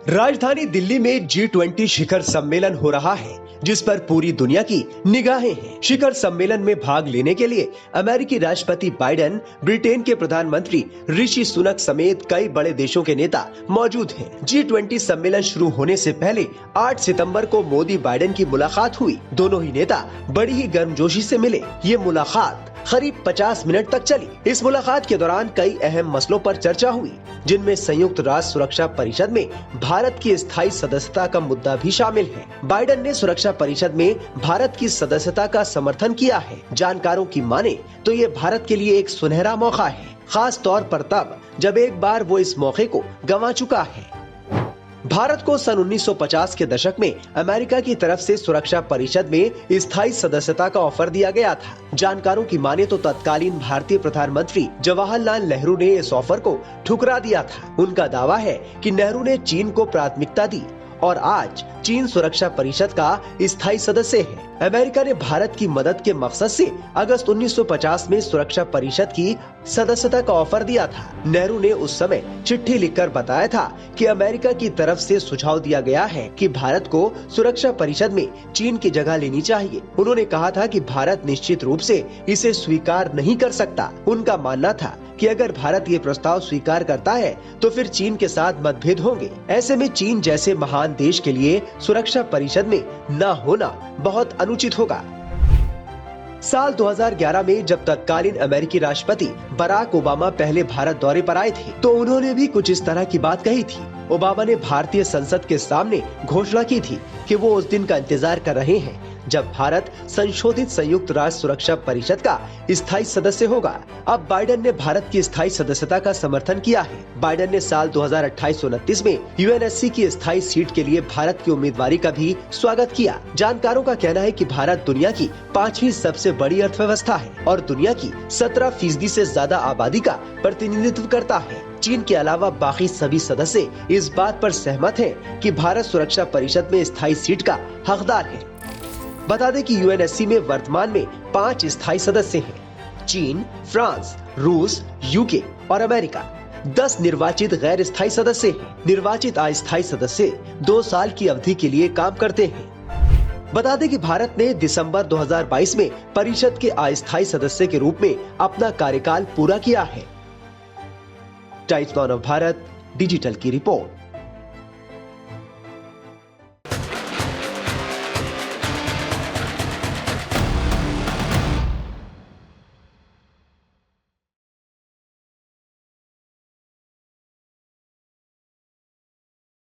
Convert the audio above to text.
राजधानी दिल्ली में G20 शिखर सम्मेलन हो रहा है, जिस पर पूरी दुनिया की निगाहें हैं। शिखर सम्मेलन में भाग लेने के लिए अमेरिकी राष्ट्रपति बाइडेन, ब्रिटेन के प्रधानमंत्री ऋषि सुनक समेत कई बड़े देशों के नेता मौजूद हैं। G20 सम्मेलन शुरू होने से पहले 8 सितंबर को मोदी बाइडेन की मुलाकात हुई। दोनों ही नेता बड़ी ही गर्मजोशी से मिले। ये मुलाकात करीब 50 मिनट तक चली। इस मुलाकात के दौरान कई अहम मसलों पर चर्चा हुई, जिनमें संयुक्त राष्ट्र सुरक्षा परिषद में भारत की स्थायी सदस्यता का मुद्दा भी शामिल है। बाइडेन ने सुरक्षा परिषद में भारत की सदस्यता का समर्थन किया है। जानकारों की माने तो ये भारत के लिए एक सुनहरा मौका है, खास तौर पर तब जब एक बार वो इस मौके को गंवा चुका है। भारत को सन 1950 के दशक में अमेरिका की तरफ से सुरक्षा परिषद में स्थायी सदस्यता का ऑफर दिया गया था। जानकारों की माने तो तत्कालीन भारतीय प्रधानमंत्री जवाहरलाल नेहरू ने इस ऑफर को ठुकरा दिया था। उनका दावा है कि नेहरू ने चीन को प्राथमिकता दी और आज चीन सुरक्षा परिषद का स्थायी सदस्य है। अमेरिका ने भारत की मदद के मकसद से अगस्त 1950 में सुरक्षा परिषद की सदस्यता का ऑफर दिया था। नेहरू ने उस समय चिट्ठी लिखकर बताया था कि अमेरिका की तरफ से सुझाव दिया गया है कि भारत को सुरक्षा परिषद में चीन की जगह लेनी चाहिए। उन्होंने कहा था कि भारत निश्चित रूप से इसे स्वीकार नहीं कर सकता। उनका मानना था कि अगर भारत ये प्रस्ताव स्वीकार करता है तो फिर चीन के साथ मतभेद होंगे। ऐसे में चीन जैसे महान देश के लिए सुरक्षा परिषद में न होना बहुत अनुचित होगा। साल 2011 में जब तत्कालीन अमेरिकी राष्ट्रपति बराक ओबामा पहले भारत दौरे पर आए थे, तो उन्होंने भी कुछ इस तरह की बात कही थी। ओबामा ने भारतीय संसद के सामने घोषणा की थी कि वो उस दिन का इंतजार कर रहे हैं जब भारत संशोधित संयुक्त राष्ट्र सुरक्षा परिषद का स्थायी सदस्य होगा। अब बाइडेन ने भारत की स्थायी सदस्यता का समर्थन किया है। बाइडेन ने साल 2028-29 में यूएनएससी की स्थायी सीट के लिए भारत की उम्मीदवारी का भी स्वागत किया। जानकारों का कहना है कि भारत दुनिया की 5वीं सबसे बड़ी अर्थव्यवस्था है और दुनिया की 17% से ज्यादा आबादी का प्रतिनिधित्व करता है। चीन के अलावा बाकी सभी सदस्य इस बात पर सहमत हैं कि भारत सुरक्षा परिषद में स्थायी सीट का हकदार है। बता दें कि यूएनएससी में वर्तमान में 5 स्थायी सदस्य हैं। चीन, फ्रांस, रूस, यूके और अमेरिका। 10 निर्वाचित गैर स्थायी सदस्य हैं। निर्वाचित अस्थायी सदस्य 2 साल की अवधि के लिए काम करते हैं। बता दें कि भारत ने दिसंबर 2022 में परिषद के अस्थायी सदस्य के रूप में अपना कार्यकाल पूरा किया है। Times now of Bharat digital की रिपोर्ट।